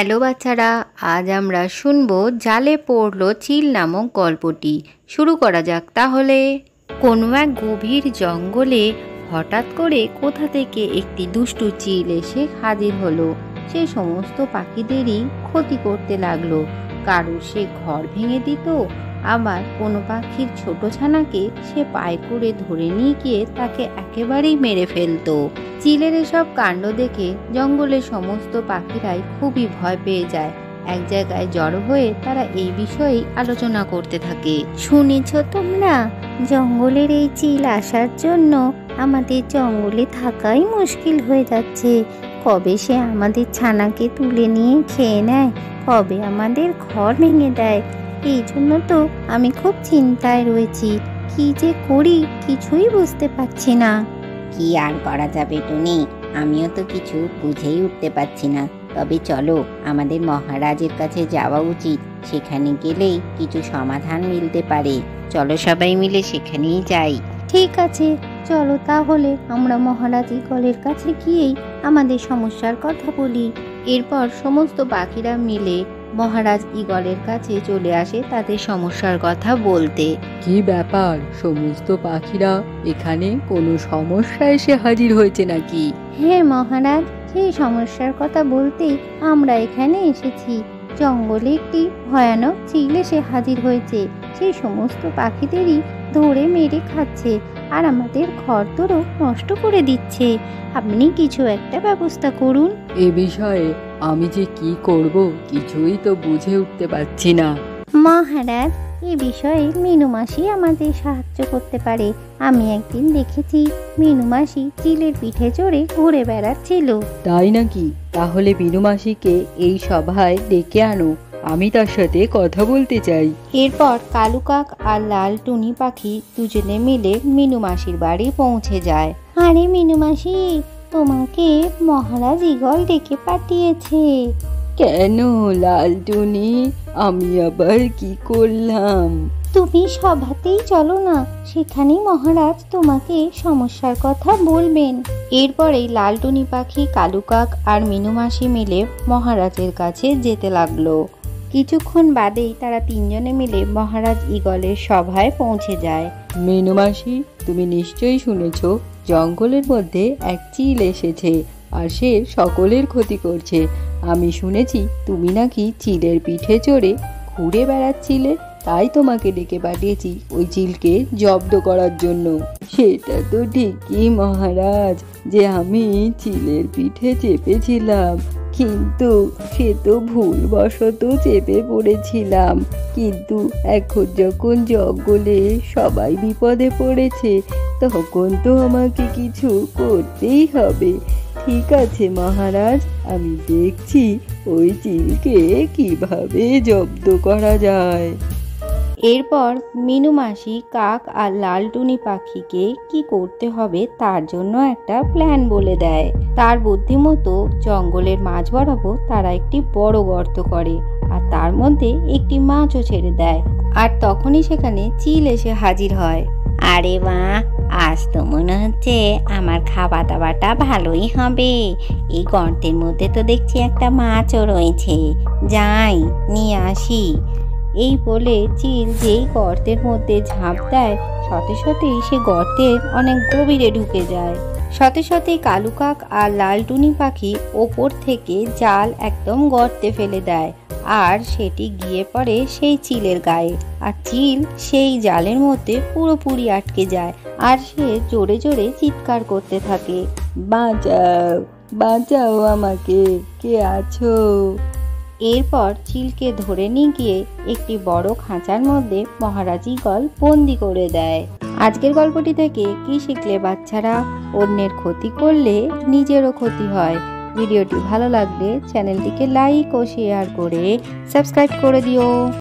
Hello বাচ্চারা, আজ আমরা শুনবো জালে পড়লো চিল নামক গল্পটি। শুরু করা যাক তাহলে। কোনো এক গভীর জঙ্গলে হঠাৎ করে কোথা থেকে একটি দুষ্টু চিল এসে হাজির হলো। সে সমস্ত পাখিদেরই ক্ষতি করতে লাগলো। কারোর সে ঘর ভেঙে দিত, আবার কোনো পাখির ছোট ছানাকে সে পায়ে করে ধরে নিয়ে গিয়ে তাকে একেবারেই মেরে ফেলতো। চিলের এসব কাণ্ড দেখে জঙ্গলের সমস্ত পাখিরাই খুবই ভয় পেয়ে যায়। এক জায়গায় জড়ো হয়ে তারা এই বিষয়েই আলোচনা করতে থাকে। শুনেছ তোমরা, জঙ্গলের এই চিল আসার জন্য আমাদের জঙ্গলে থাকাই মুশকিল হয়ে যাচ্ছে। কবে সে আমাদের ছানাকে তুলে নিয়ে খেয়ে নেয়, কবে আমাদের ঘর ভেঙে দেয়। এই জন্য তো আমি খুব চিন্তায় রয়েছি। কি যে করি কিছুই বুঝতে পারছি না। কি আর করা যাবে টুনি, আমিও তো কিছু বুঝেই উঠতে পারছি না। তবে চলো, আমাদের মহারাজের কাছে যাওয়া উচিত। সেখানে গেলেই কিছু সমাধান মিলতে পারে। চলো সবাই মিলে সেখানেই যাই। ঠিক আছে, চলো তাহলে আমরা মহারাজ ঈগলের কাছে গিয়েই আমাদের সমস্যার কথা বলি। এরপর সমস্ত পাখিরা মিলে মহারাজ ঈগলের কাছে চলে আসে তাদের সমস্যার কথা বলতে। কি ব্যাপার, সমস্ত পাখিরা এখানে কোনো সমস্যা এসে হাজির হয়েছে নাকি? হ্যাঁ মহারাজ, সেই সমস্যার কথা বলতেই আমরা এখানে এসেছি। জঙ্গলে একটি ভয়ানক চিল এসে হাজির হয়েছে। সেই সমস্ত পাখিদেরই ধরে মেরে খাচ্ছে আর আমাদের ঘরদোরও নষ্ট করে দিচ্ছে। আপনি কিছু একটা ব্যবস্থা করুন। এ বিষয়ে আমি যে কি করব কিছুই তো বুঝে উঠতে পারছি না। মহারাজ, এ বিষয়ে মিনু মাসি আমাদের সাহায্য করতে পারে। আমি একদিন দেখেছি মিনু মাসি চিলের পিঠে চড়ে ঘুরে বেড়াচ্ছিল। তাই নাকি? তাহলে বিনু মাসিকে এই সভায় ডেকে আনো, আমি তার সাথে কথা বলতে চাই। এরপর কালু কাক আর লাল টুনি পাখি দুজনে মিলে মিনু মাসির বাড়ি পৌঁছে যায়। আরে মিনু মাসি, তোমাকে মহারাজ ঈগল ডেকে পাঠিয়েছে। কেন লালটুনি, আমি আবার কি করলাম? তুমি সভাতেই চলো না, সেখানেই মহারাজ তোমাকে সমস্যার কথা বলবেন। এরপরেই লালটুনি পাখি, কালু কাক আর মিনু মাসি মিলে মহারাজের কাছে যেতে লাগলো। কিছুক্ষণ বাদেই তারা তিনজনে মিলে মহারাজ ঈগলের সভায় পৌঁছে যায়। মিনু মাসি, তুমি নিশ্চয়ই শুনেছ জঙ্গলের মধ্যে এক চিল এসেছে আর সে সকলের ক্ষতি করছে। আমি শুনেছি তুমি নাকি চিলের পিঠে চড়ে ঘুরে বেড়াচ্ছিলে, তাই তোমাকে ডেকে পাঠিয়েছি ওই চিলকে জব্দ করার জন্য। সেটা তো ঠিকই মহারাজ যে আমি চিলের পিঠে চেপেছিলাম, কিন্তু সে তো ভুলবশত চেপে পড়েছিলাম। কিন্তু এখন যখন জঙ্গলে সবাই বিপদে পড়েছে, তখন তো আমাকে কিছু করতেই হবে। ঠিক আছে মহারাজ, আমি দেখছি ওই চিলকে কিভাবে জব্দ করা যায়। এরপর মিনু মাসি কাক আর লালটুনি পাখিকে কি করতে হবে তার জন্য একটা প্ল্যান বলে দেয়। তার বুদ্ধিমতো জঙ্গলের মাঝ বরাবর তারা একটি বড় গর্ত করে আর তার মধ্যে একটি মাছও ছেড়ে দেয়। আর তখনই সেখানে চিল এসে হাজির হয়। আরে বাহ, আজ তো মনে হচ্ছে আমার খাওয়া দাওয়াটা ভালোই হবে। এই গর্তের মধ্যে তো দেখছি একটা মাছও রয়েছে, যাই নিয়ে আসি। এই বলে চিল যেই গর্তের মধ্যে ঝাঁপ দেয়, সাথে সাথেই সে গর্তের অনেক গভীরে ঢুকে যায়। সাথে সাথেই কালু কাক আর লালটুনি পাখি ওপর থেকে জাল একদম গর্তে ফেলে দেয় আর সেটি গিয়ে পড়ে সেই চিলের গায়ে। আর চিল সেই জালের মধ্যে পুরোপুরি আটকে যায় আর সে জোরে জোরে চিৎকার করতে থাকে, বাঁচাও, বাঁচাও আমাকে, কে আছো? এরপর চিলকে ধরে নিয়ে গিয়ে একটি বড় খাঁচার মধ্যে মহারাজ ঈগল বন্দি করে দেয়। আজকের গল্পটি থেকে কি শিখলে বাচ্চারা? অন্যের ক্ষতি করলে নিজেরও ক্ষতি হয়। ভিডিওটি ভালো লাগলে চ্যানেলটিকে লাইক ও শেয়ার করে সাবস্ক্রাইব করে দিও।